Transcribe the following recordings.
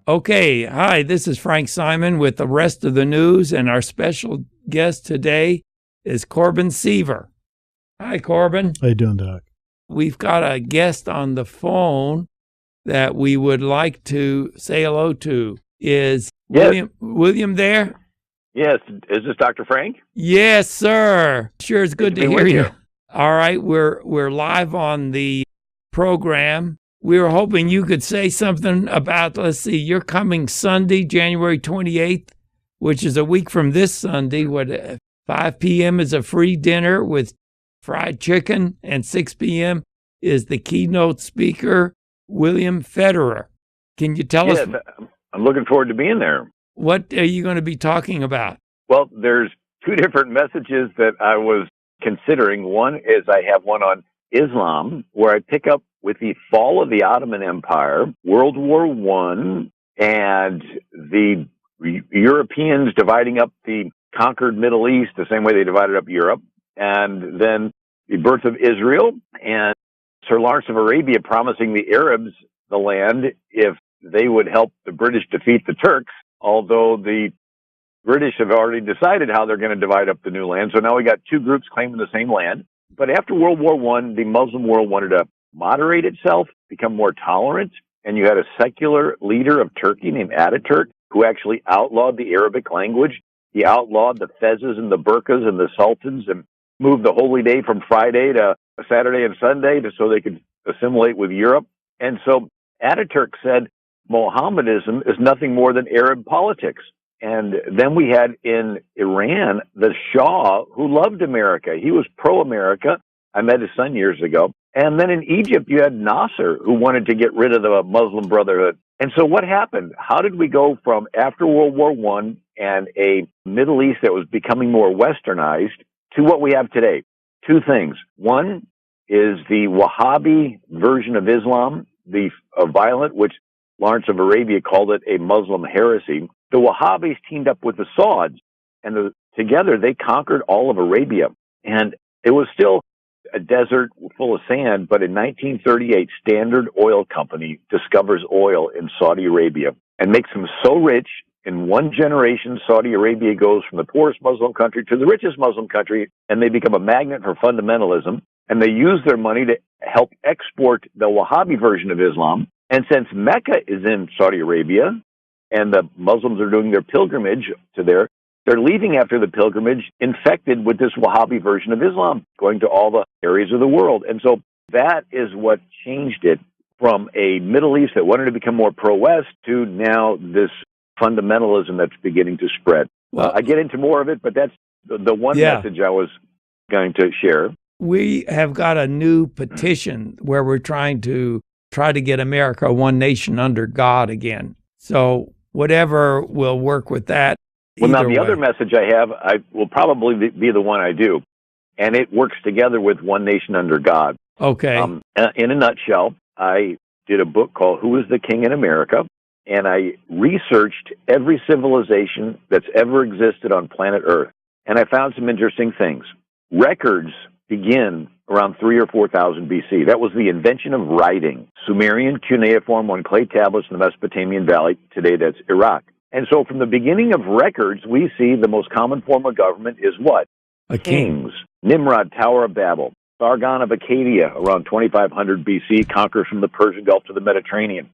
Okay, hi, this is Frank Simon with the rest of the news, and our special guest today is Corbin Seavers. Hi, Corbin. How you doing, Doc? We've got a guest on the phone that we would like to say hello to. Is William there? Yes. Is this Dr. Frank? Yes, sir. Sure, it's good to hear you. You. All right, we're live on the program. We were hoping you could say something about, let's see, you're coming Sunday, January 28th, which is a week from this Sunday. 5 p.m. is a free dinner with fried chicken, and 6 p.m. is the keynote speaker, William Federer. Can you tell us? I'm looking forward to being there. What are you going to be talking about? Well, there's two different messages that I was considering. One is I have one on Islam, where I pick up with the fall of the Ottoman Empire, World War I, and the Europeans dividing up the conquered Middle East the same way they divided up Europe, and then the birth of Israel, and Sir Lawrence of Arabia promising the Arabs the land if they would help the British defeat the Turks, although the British have already decided how they're going to divide up the new land. So now we got two groups claiming the same land. But after World War I, the Muslim world wanted to moderate itself, become more tolerant, and you had a secular leader of Turkey named Ataturk who actually outlawed the Arabic language. He outlawed the fezzes and the burqas and the sultans and moved the holy day from Friday to Saturday and Sunday so they could assimilate with Europe. And so Ataturk said Mohammedanism is nothing more than Arab politics. And then we had in Iran the Shah, who loved America. He was pro-America. I met his son years ago. And then in Egypt, you had Nasser, who wanted to get rid of the Muslim Brotherhood. And so what happened? How did we go from after World War I and a Middle East that was becoming more westernized to what we have today? Two things. One is the Wahhabi version of Islam, the violent, which Lawrence of Arabia called it a Muslim heresy. The Wahhabis teamed up with the Sauds, and together they conquered all of Arabia. And it was still a desert full of sand, but in 1938, Standard Oil Company discovers oil in Saudi Arabia and makes them so rich. In one generation, Saudi Arabia goes from the poorest Muslim country to the richest Muslim country, and they become a magnet for fundamentalism. And they use their money to help export the Wahhabi version of Islam. And since Mecca is in Saudi Arabia, and the Muslims are doing their pilgrimage to there, they're leaving after the pilgrimage infected with this Wahhabi version of Islam, going to all the areas of the world. And so that is what changed it from a Middle East that wanted to become more pro-West to now this fundamentalism that's beginning to spread. Well, I get into more of it, but that's the one message I was going to share. We have got a new petition where we're trying to get America one nation under God again. So whatever will work with that. Well, now the other message I have, I will probably be the one I do, and it works together with One Nation Under God. Okay. In a nutshell, I did a book called Who is the King in America, and I researched every civilization that's ever existed on planet Earth, and I found some interesting things. Records begin around 3,000 or 4,000 BC. That was the invention of writing. Sumerian cuneiform on clay tablets in the Mesopotamian Valley. Today, that's Iraq. And so from the beginning of records, we see the most common form of government is what? A king. Kings. Nimrod, Tower of Babel. Sargon of Akkadian, around 2,500 BC, conquers from the Persian Gulf to the Mediterranean.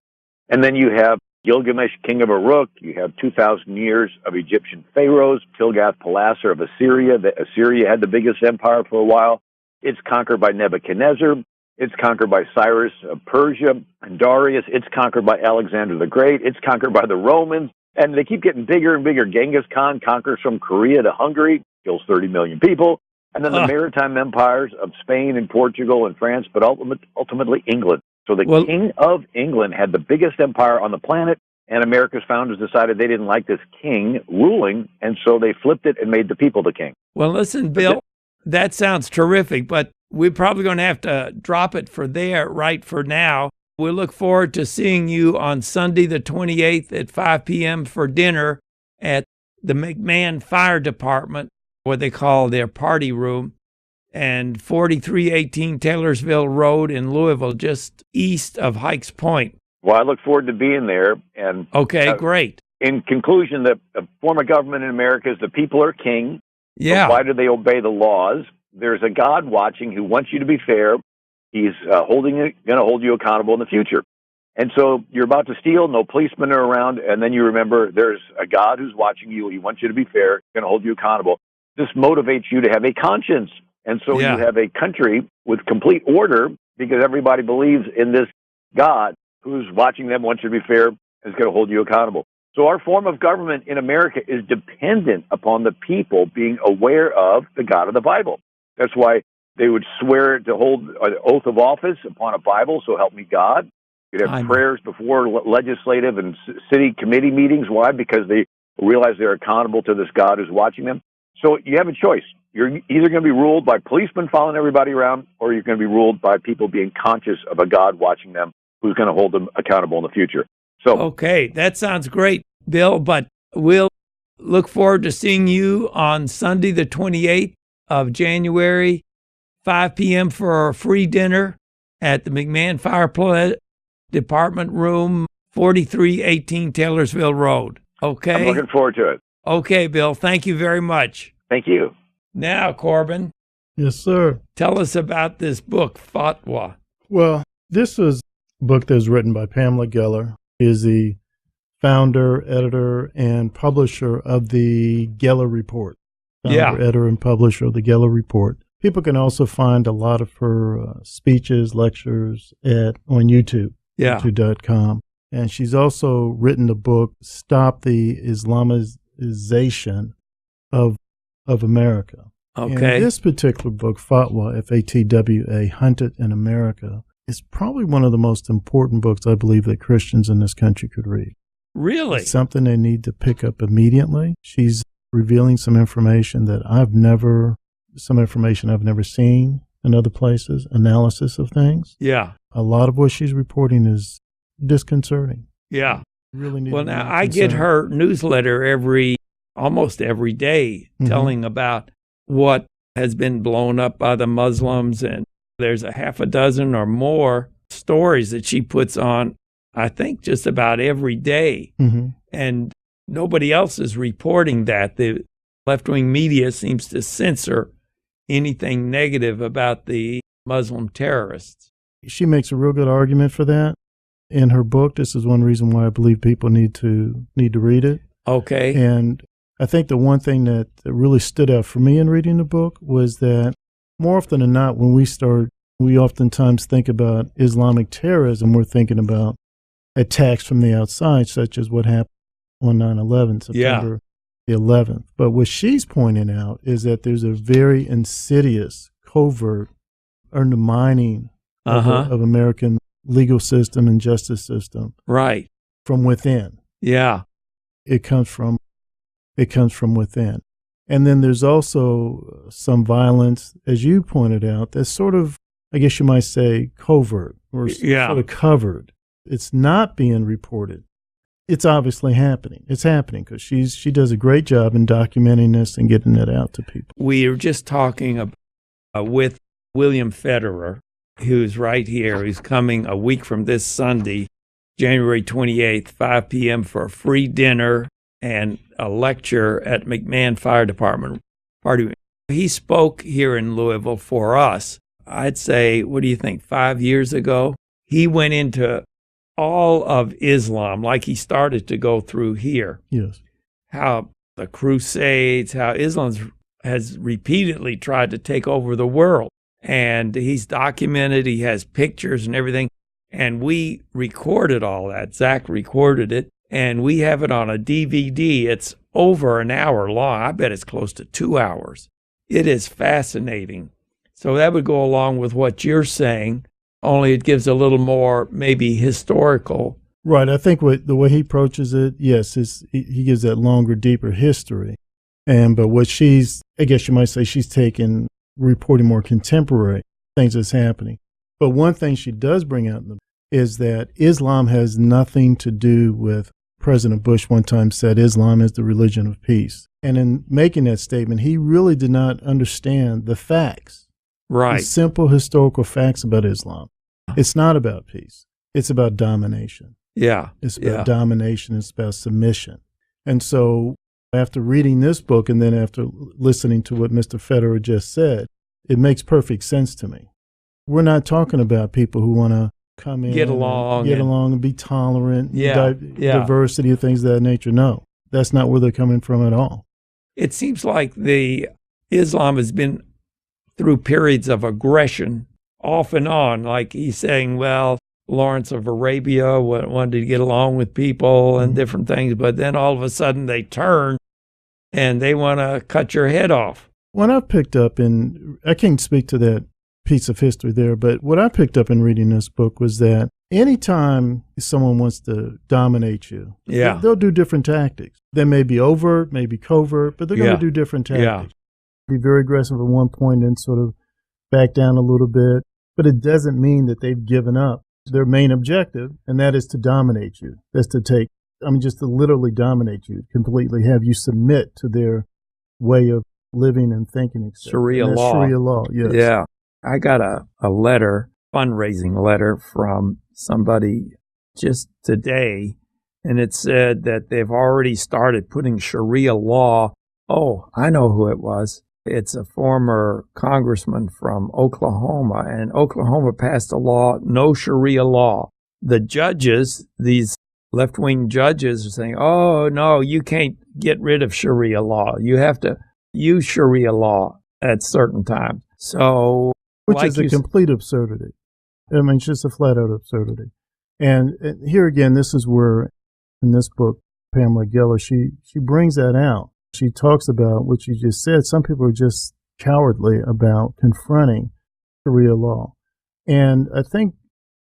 And then you have Gilgamesh, king of Uruk. You have 2,000 years of Egyptian pharaohs. Tilgath-Pileser of Assyria. Assyria had the biggest empire for a while. It's conquered by Nebuchadnezzar. It's conquered by Cyrus of Persia and Darius. It's conquered by Alexander the Great. It's conquered by the Romans. And they keep getting bigger and bigger. Genghis Khan conquers from Korea to Hungary, kills 30 million people. And then the maritime empires of Spain and Portugal and France, but ultimately England. So the king of England had the biggest empire on the planet, and America's founders decided they didn't like this king ruling, and so they flipped it and made the people the king. Well, listen, Bill, that sounds terrific, but we're probably going to have to drop it for there right for now. We look forward to seeing you on Sunday the 28th at 5 p.m. for dinner at the McMahon Fire Department, what they call their party room, and 4318 Taylorsville Road in Louisville, just east of Hikes Point. Well, I look forward to being there. And Okay, great. in conclusion, the form of government in America is the people are king. Yeah. But why do they obey the laws? There's a God watching who wants you to be fair. He's going to hold you accountable in the future. And so you're about to steal, no policemen are around, and then you remember there's a God who's watching you. He wants you to be fair, going to hold you accountable. This motivates you to have a conscience. And so you have a country with complete order because everybody believes in this God who's watching them, wants you to be fair, and is going to hold you accountable. So our form of government in America is dependent upon the people being aware of the God of the Bible. That's why they would swear to hold an oath of office upon a Bible, so help me God. You'd have prayers before legislative and city committee meetings. Why? Because they realize they're accountable to this God who's watching them. So you have a choice. You're either going to be ruled by policemen following everybody around, or you're going to be ruled by people being conscious of a God watching them who's going to hold them accountable in the future. So, okay, that sounds great, Bill, but we'll look forward to seeing you on Sunday, the 28th of January, 5 p.m. for a free dinner at the McMahon Fire Department Room, 4318 Taylorsville Road. Okay? I'm looking forward to it. Okay, Bill. Thank you very much. Thank you. Now, Corbin. Yes, sir. Tell us about this book, Fatwa. Well, this is a book that was written by Pamela Geller. She is the founder, editor, and publisher of the Geller Report. Founder, editor, and publisher of the Geller Report. People can also find a lot of her speeches, lectures on YouTube, youtube.com. And she's also written the book, Stop the Islamization of America. Okay. And this particular book, Fatwa, F-A-T-W-A, Hunted in America, is probably one of the most important books I believe that Christians in this country could read. Really? It's something they need to pick up immediately. She's revealing some information I've never seen in other places, analysis of things. Yeah. A lot of what she's reporting is disconcerting. Yeah. Really need well, now I get her newsletter almost every day telling about what has been blown up by the Muslims, and there's a half a dozen or more stories that she puts on, I think, just about every day. And nobody else is reporting that. The left-wing media seems to censor anything negative about the Muslim terrorists. She makes a real good argument for that in her book. This is one reason why I believe people need to read it. Okay. And I think the one thing that really stood out for me in reading the book was that more often than not, when we oftentimes think about Islamic terrorism, we're thinking about attacks from the outside, such as what happened on 9/11, September the 11th. But what she's pointing out is that there's a very insidious, covert undermining of American legal system and justice system. Right. From within. Yeah. It comes from within. And then there's also some violence, as you pointed out, that's sort of, I guess you might say, covert or sort of covered. It's not being reported. It's obviously happening. It's happening because she does a great job in documenting this and getting it out to people. We were just talking with William Federer, who's right here. He's coming a week from this Sunday, January 28th, 5 p.m. for a free dinner and a lecture at McMahon Fire Department. He spoke here in Louisville for us, I'd say, what do you think, 5 years ago? He went into all of Islam, like he started to go through here. Yes. How the Crusades, how Islam has repeatedly tried to take over the world. And he's documented, he has pictures and everything. And we recorded all that. Zach recorded it. And we have it on a DVD. It's over an hour long. I bet it's close to 2 hours. It is fascinating. So that would go along with what you're saying, only it gives a little more maybe historical. Right. I think the way he approaches it, yes, he gives that longer, deeper history. But what I guess you might say she's reporting more contemporary things that's happening. But one thing she does bring out is that Islam has nothing to do with, President Bush one time said, Islam is the religion of peace. And in making that statement, he really did not understand the facts. Right. The simple historical facts about Islam. It's not about peace. it's about domination. Yeah. It's about domination. It's about submission. And so after reading this book and then after listening to what Mr. Federer just said, it makes perfect sense to me. We're not talking about people who want to come in, get along and be tolerant, yeah. diversity, things of that nature. No, that's not where they're coming from at all. It seems like Islam has been through periods of aggression off and on. Like he's saying, well, Lawrence of Arabia wanted to get along with people and different things, but then all of a sudden they turn and they want to cut your head off. What I picked up I can't speak to that piece of history there, but what I picked up in reading this book was that anytime someone wants to dominate you, they'll do different tactics. They may be overt, may be covert, but they're going to do different tactics. Be very aggressive at one point and sort of back down a little bit, but it doesn't mean that they've given up their main objective, and that is to dominate you. That's just to literally dominate you, completely have you submit to their way of living and thinking, etc. Sharia law. Sharia law, yes. Yeah. I got a fundraising letter from somebody just today, and it said that they've already started putting Sharia law. Oh, I know who it was. It's a former congressman from Oklahoma, and Oklahoma passed a law, no Sharia law. The judges, these left-wing judges, are saying, oh, no, you can't get rid of Sharia law. You have to use Sharia law at certain times. So, which is a complete absurdity. I mean, it's just a flat-out absurdity. And here again, this is where, in this book, Pamela Geller, she brings that out. She talks about what you just said. Some people are just cowardly about confronting Sharia law. And I think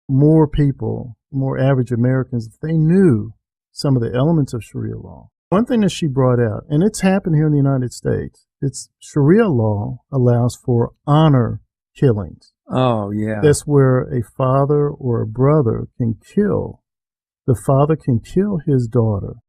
more people, more average Americans, if they knew some of the elements of Sharia law. One thing that she brought out, and it's happened here in the United States, it's Sharia law allows for honor killings. Oh, yeah. That's where a father or a brother can kill. The father can kill his daughter.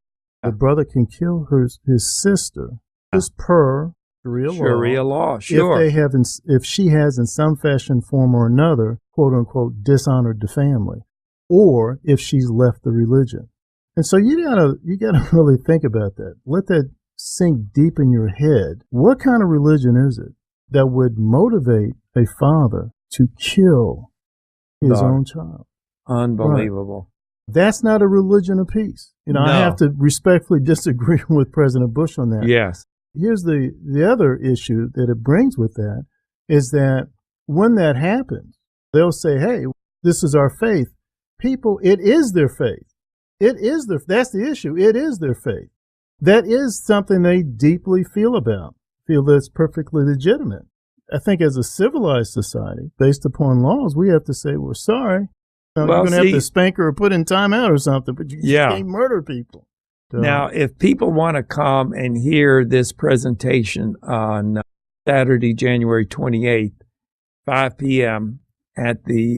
The brother can kill his sister, just per Sharia law. Sure. If she has in some fashion, form, or another, quote unquote, dishonored the family, or if she's left the religion. And so you gotta really think about that. Let that sink deep in your head. What kind of religion is it that would motivate a father to kill his own child? Unbelievable. Right. That's not a religion of peace. No. I have to respectfully disagree with President Bush on that. Yes. Here's the other issue that it brings with that is that when that happens, they'll say, hey, this is our faith. People, it is their faith. That's the issue. It is their faith. That is something they deeply feel that's perfectly legitimate. I think as a civilized society, based upon laws, we have to say, we're sorry. You're going to have to spank her or put in timeout or something, but you can't murder people. So, now, if people want to come and hear this presentation on Saturday, January 28th, 5 p.m. at the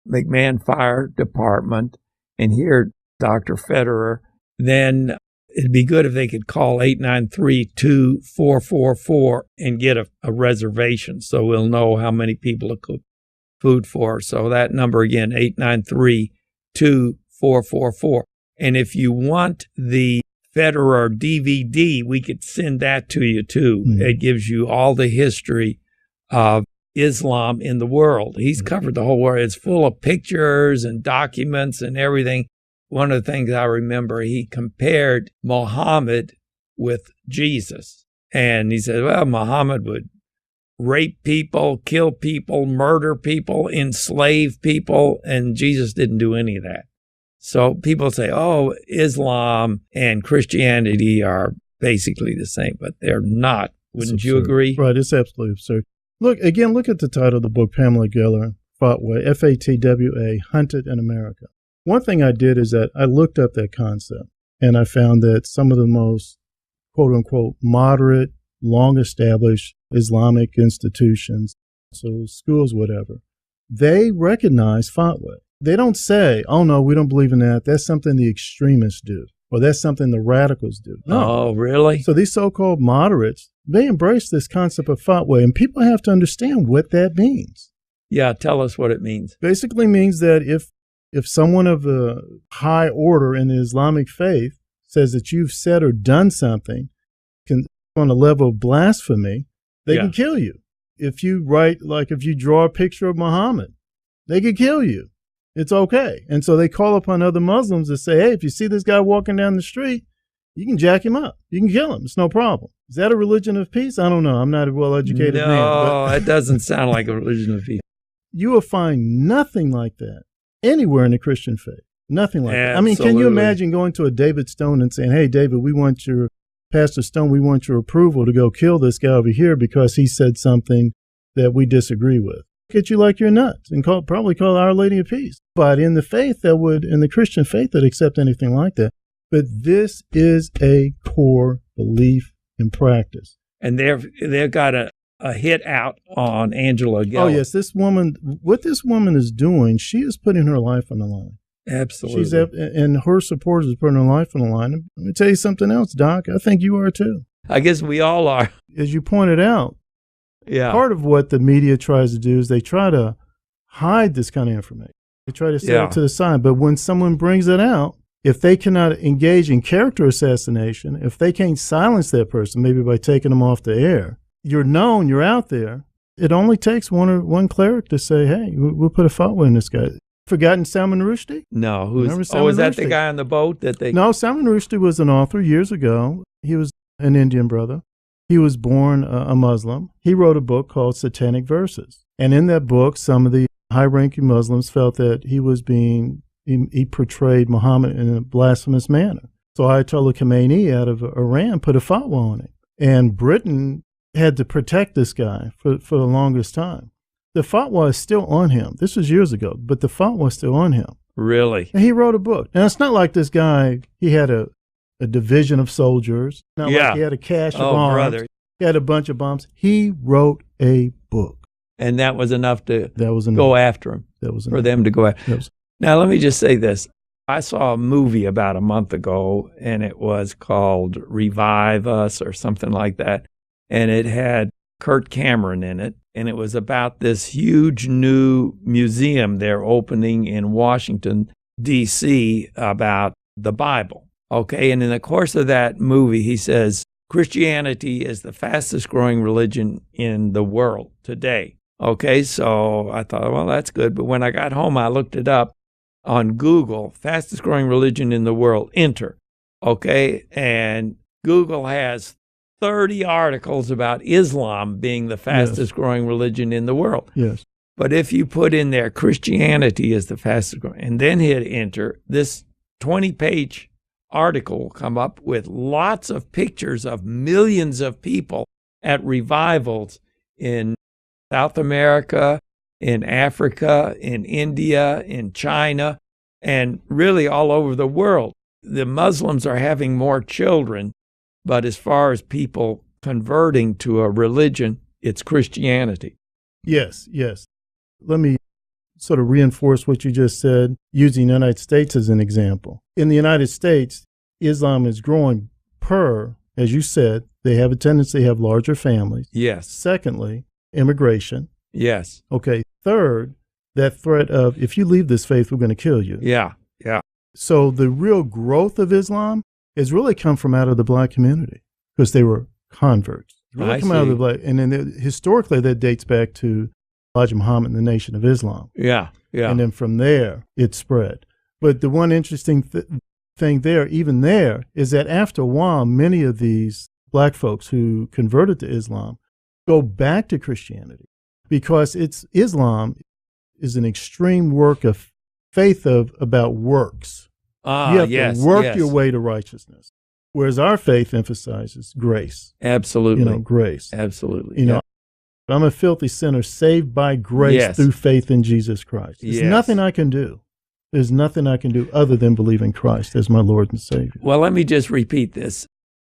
McMahon Fire Department and hear Dr. Federer, then it'd be good if they could call 893-2444 and get a reservation so we'll know how many people to cook food for. So that number again, 893-2444. And if you want the Federer DVD, we could send that to you too. Mm-hmm. It gives you all the history of Islam in the world. He's covered the whole world. It's full of pictures and documents and everything. One of the things I remember, he compared Muhammad with Jesus. And he said, well, Muhammad would rape people, kill people, murder people, enslave people, and Jesus didn't do any of that. So people say, oh, Islam and Christianity are basically the same, but they're not. Wouldn't you agree? Right, it's absolutely absurd. Look at the title of the book, Pamela Geller, Fatwa, Fatwa, Hunted in America. One thing I did is that I looked up that concept, and I found that some of the most, quote-unquote, moderate, long-established Islamic institutions, so schools, whatever, they recognize fatwa. They don't say, oh, no, we don't believe in that. That's something the extremists do, or that's something the radicals do. No. Oh, really? So these so-called moderates, they embrace this concept of fatwa, and people have to understand what that means. Yeah, tell us what it means. Basically means that if if someone of a high order in the Islamic faith says that you've said or done something on a level of blasphemy, they can kill you. If you if you draw a picture of Muhammad, they could kill you. It's okay. And so they call upon other Muslims to say, hey, if you see this guy walking down the street, you can jack him up. You can kill him. It's no problem. Is that a religion of peace? I don't know. I'm not a well-educated man. No, it doesn't sound like a religion of peace. You will find nothing like that anywhere in the Christian faith. Nothing like that. I mean, can you imagine going to a David Stone and saying, hey, David, Pastor Stone, we want your approval to go kill this guy over here because he said something that we disagree with. Look at you like you're nuts and probably call Our Lady of Peace. But in the faith in the Christian faith that accept anything like that. But this is a core belief and practice. And they've got a hit out on Angela Geller. Oh, yes. What this woman is doing, she is putting her life on the line. Absolutely. And her supporters are putting her life on the line. Let me tell you something else, Doc. I think you are too. I guess we all are. As you pointed out, part of what the media tries to do is they try to hide this kind of information. They try to set it to the side. But when someone brings it out, if they cannot engage in character assassination, if they can't silence that person, maybe by taking them off the air, you're known, you're out there. It only takes one cleric to say, hey, we'll put a fatwa in this guy. Forgotten Salman Rushdie? No. Was that the guy on the boat that they... No, Salman Rushdie was an author years ago. He was an Indian brother. He was born a Muslim. He wrote a book called Satanic Verses. And in that book, some of the high-ranking Muslims felt that he portrayed Muhammad in a blasphemous manner. So Ayatollah Khomeini out of Iran put a fatwa on it. And Britain had to protect this guy for the longest time. The fatwa is still on him. This was years ago, but the fatwa is still on him. Really? And he wrote a book. And it's not like this guy, he had a division of soldiers. Not like he had a cache of bombs. Brother. He had a bunch of bombs. He wrote a book. And that was enough to go after him. That was for them to go after him. Now, let me just say this. I saw a movie about a month ago, and it was called Revive Us or something like that. And it had Kurt Cameron in it. And it was about this huge new museum they're opening in Washington, D.C. about the Bible. Okay, and in the course of that movie, he says, Christianity is the fastest growing religion in the world today. Okay, so I thought, well, that's good. But when I got home, I looked it up on Google, fastest growing religion in the world, enter. Okay, and Google has 30 articles about Islam being the fastest growing religion in the world. Yes. But if you put in there Christianity is the fastest growing, and then hit enter, this 20-page article will come up with lots of pictures of millions of people at revivals in South America, in Africa, in India, in China, and really all over the world. The Muslims are having more children. But as far as people converting to a religion, it's Christianity. Yes. Let me sort of reinforce what you just said, using the United States as an example. In the United States, Islam is growing as you said, they have a tendency to have larger families. Yes. Secondly, immigration. Yes. Okay. Third, that threat of, if you leave this faith, we're going to kill you. Yeah. So the real growth of Islam has really come from out of the black community because they were converts. It's really come out of the black, and then historically that dates back to Elijah Muhammad and the Nation of Islam. Yeah. And then from there it spread. But the one interesting thing there, even there, is that after a while, many of these black folks who converted to Islam go back to Christianity because Islam is an extreme work of faith about works. You have to work your way to righteousness, whereas our faith emphasizes grace. Absolutely. Grace. Absolutely. I'm a filthy sinner saved by grace through faith in Jesus Christ. There's nothing I can do. There's nothing I can do other than believe in Christ as my Lord and Savior. Well, let me just repeat this.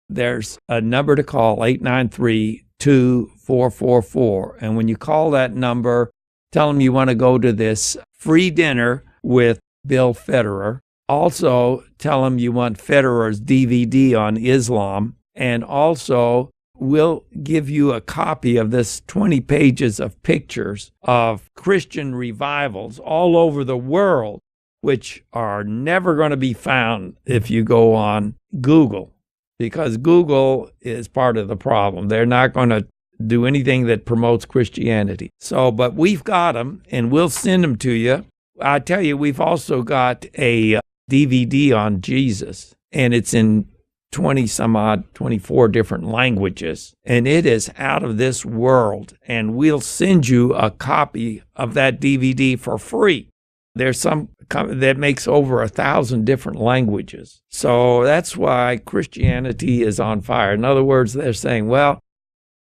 There's a number to call, 893-2444. And when you call that number, tell them you want to go to this free dinner with Bill Federer. Also, tell them you want Federer's DVD on Islam, and also we'll give you a copy of this 20 pages of pictures of Christian revivals all over the world which are never going to be found if you go on Google, because Google is part of the problem. They're not going to do anything that promotes Christianity. So, but we've got them, and we'll send them to you. I tell you, we've also got a DVD on Jesus, and it's in 24 different languages, and it is out of this world, and we'll send you a copy of that DVD for free. There's some that makes over 1,000 different languages. So that's why Christianity is on fire. In other words, they're saying, well,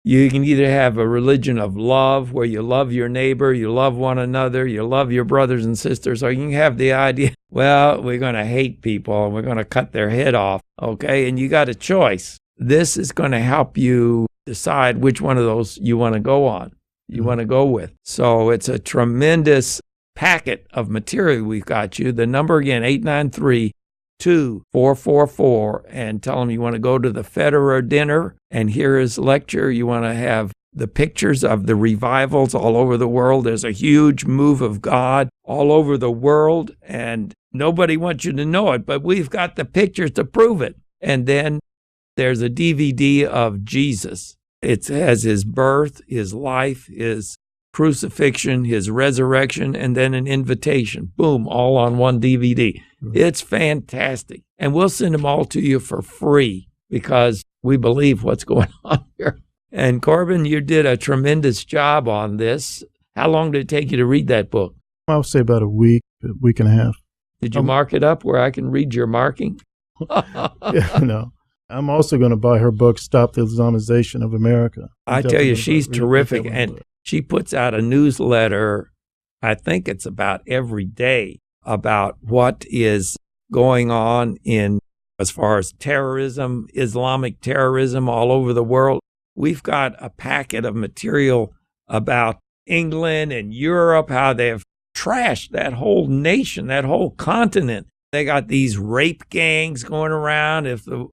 you can either have a religion of love where you love your neighbor, you love one another, you love your brothers and sisters, or you can have the idea, well, we're going to hate people and we're going to cut their head off, okay? And you got a choice. This is going to help you decide which one of those you want to go on, you want to go with. So it's a tremendous packet of material we've got you. The number again, 893-2444, and tell them you want to go to the Federer dinner and hear his lecture. You want to have the pictures of the revivals all over the world. There's a huge move of God all over the world, and nobody wants you to know it, but we've got the pictures to prove it. And then there's a DVD of Jesus. It has his birth, his life, his crucifixion, his resurrection, and then an invitation. Boom, all on one DVD. It's fantastic. And we'll send them all to you for free because we believe what's going on here. And Corbin, you did a tremendous job on this. How long did it take you to read that book? I would say about a week and a half. Did you mark it up where I can read your marking? Yeah, no. I'm also going to buy her book, Stop the Islamization of America. I tell you, she's terrific. And she puts out a newsletter, I think it's about every day, about what is going on in as far as terrorism, Islamic terrorism all over the world. We've got a packet of material about England and Europe, how they've trashed that whole nation, that whole continent. They got these rape gangs going around. If the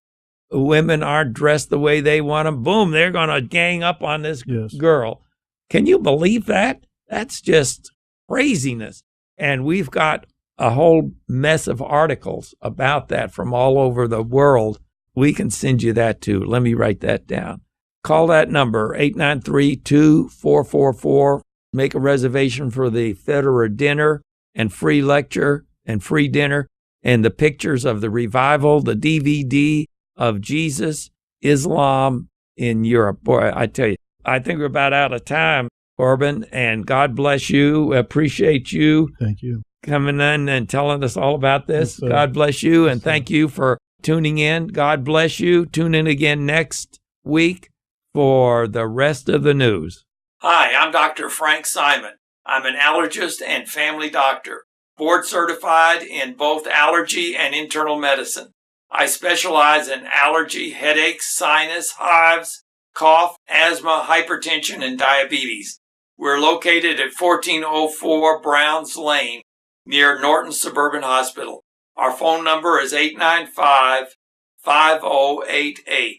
women aren't dressed the way they want them, boom, they're going to gang up on this girl. Can you believe that? That's just craziness. And we've got a whole mess of articles about that from all over the world. We can send you that too. Let me write that down. Call that number, 893-2444. Make a reservation for the Federer dinner and free lecture and free dinner and the pictures of the revival, the DVD of Jesus, Islam in Europe. Boy, I tell you, I think we're about out of time, Corbin, and God bless you. Appreciate you. Thank you. Coming in and telling us all about this. Yes, God bless you, and thank you for tuning in. God bless you. Tune in again next week for the rest of the news. Hi, I'm Dr. Frank Simon. I'm an allergist and family doctor, board certified in both allergy and internal medicine. I specialize in allergy, headaches, sinus, hives, cough, asthma, hypertension, and diabetes. We're located at 1404 Browns Lane near Norton Suburban Hospital. Our phone number is 895-5088.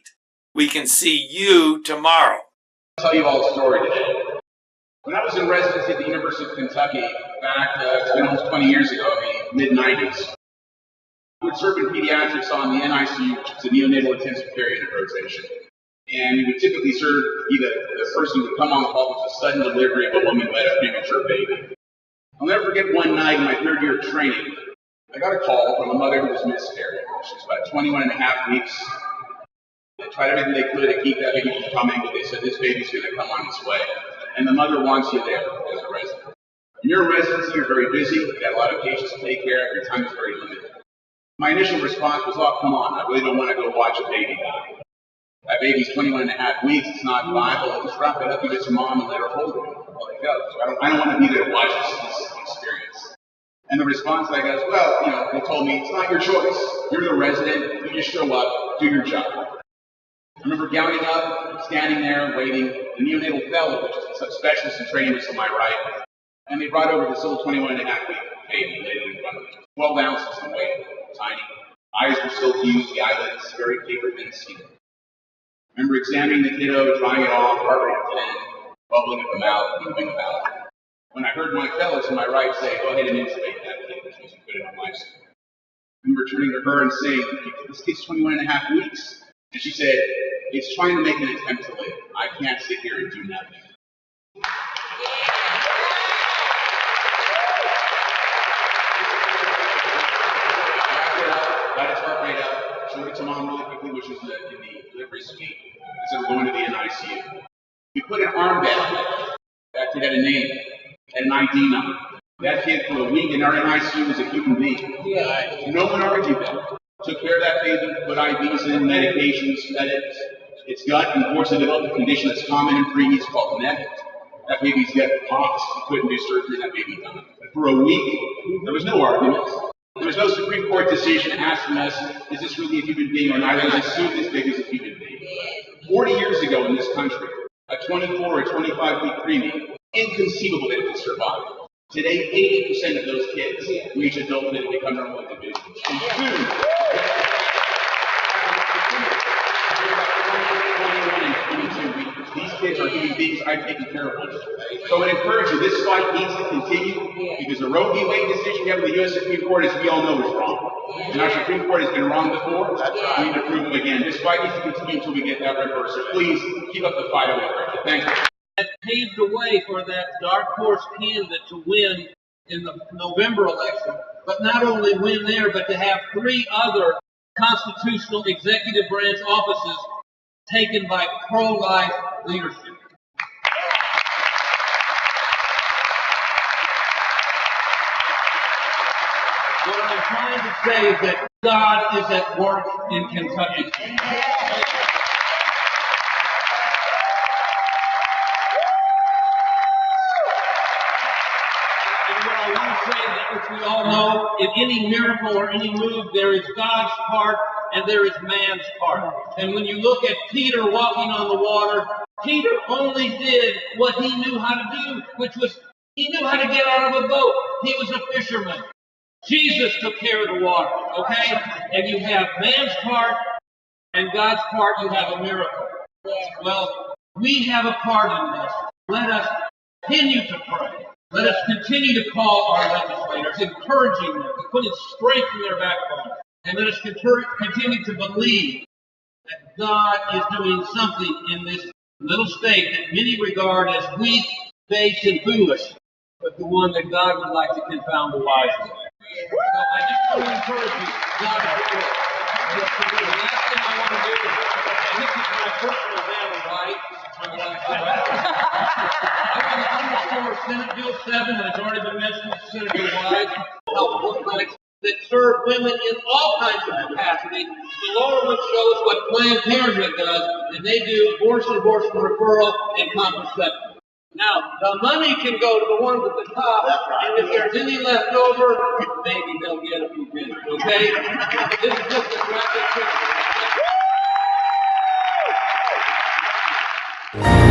We can see you tomorrow. I'll tell you all a story today. When I was in residency at the University of Kentucky back, it's been almost 20 years ago, in the mid-90s, we would serve in pediatrics on the NICU, which is the neonatal intensive care unit rotation. And we would typically serve either the person who would come on the call with a sudden delivery of a woman who had a premature baby. I'll never forget one night in my third year of training, I got a call from a mother who was miscarrying. She was about 21 and a half weeks. They tried everything they could to keep that baby from coming, but they said this baby's going to come on its way. And the mother wants you there as a resident. When you're in residency, you're very busy. You've got a lot of patients to take care of. Your time is very limited. My initial response was, oh, come on. I really don't want to go watch a baby die. That baby's 21 and a half weeks. It's not viable. I'll just wrap it up, give it to mom, and let her hold it. I'll let it go. So I don't want to be there to watch this experience. And the response I got is, well, they told me, it's not your choice. You're the resident. You just show up, do your job. I remember gowning up, standing there, waiting. The neonatal fellow, which is a subspecialist in training, was to my right. And they brought over this little 21 and a half week baby, laid it in front of me. 12 ounces in weight, tiny. Eyes were still fused, the eyelids very paper thin skin. I remember examining the kiddo, drying it off, heart rate 10, bubbling at the mouth, moving about. when I heard my fellows to my right say, go ahead and intubate that kid, which means you put it on life support. I remember turning to her and saying, this kid's 21 and a half weeks. And she said, it's trying to make an attempt to live. I can't sit here and do nothing. Got his heart rate up, showed it to mom really quickly, which was in the delivery suite. I said, we're going to the NICU. We put an armband on it. That kid had a name, had an ID number. That kid for a week in our NICU was a human being. Yeah. No one argued that. Took care of that baby, put IVs in, medications, fed it. Its gut, unfortunately, developed a condition that's common in preemies called NET. That baby's gut popped. We couldn't do surgery, that baby died. But for a week, there was no argument. There was no Supreme Court decision asking us, is this really a human being or not? It was assumed this baby is a human being. 40 years ago in this country, a 24 or 25-week preemie, inconceivable that it could survive. Today, 80% of those kids reach adulthood and become normal individuals. And soon, 21 and 22 weeks. These kids are human beings. I've taken care of them. So I would encourage you, this fight needs to continue because the Roe v. Wade decision you have with the U.S. Supreme Court, as we all know, is wrong. And our Supreme Court has been wrong before. We need to prove them again. This fight needs to continue until we get that reversed. So please keep up the fight. Thank you. That paved the way for that dark horse candidate to win in the November election, but not only win there, but to have 3 other constitutional executive branch offices taken by pro-life leadership. What I'm trying to say is that God is at work in Kentucky. Which we all know, in any miracle or any move, there is God's part and there is man's part. And when you look at Peter walking on the water, Peter only did what he knew how to do, which was he knew how to get out of a boat. He was a fisherman. Jesus took care of the water, okay? And you have man's part and God's part, you have a miracle. Well, we have a part in this. Let us continue to pray. Let us continue to call our legislators, encouraging them, putting strength in their backbone. And let us continue to believe that God is doing something in this little state that many regard as weak, base, and foolish, but the one that God would like to confound the wise with. So I just want to encourage you, God is good. The last thing I want to do, and this is my personal battle, right? I'm going to Senate Bill 7, and it's already been mentioned, Senator Wise, help clinics that serve women in all kinds of capacity. The lower one shows what Planned Parenthood does, and they do abortion referral, and contraception. Now, the money can go to the ones at the top, and if there's any left over, maybe they'll get a few minutes, okay? This is just a graphic picture.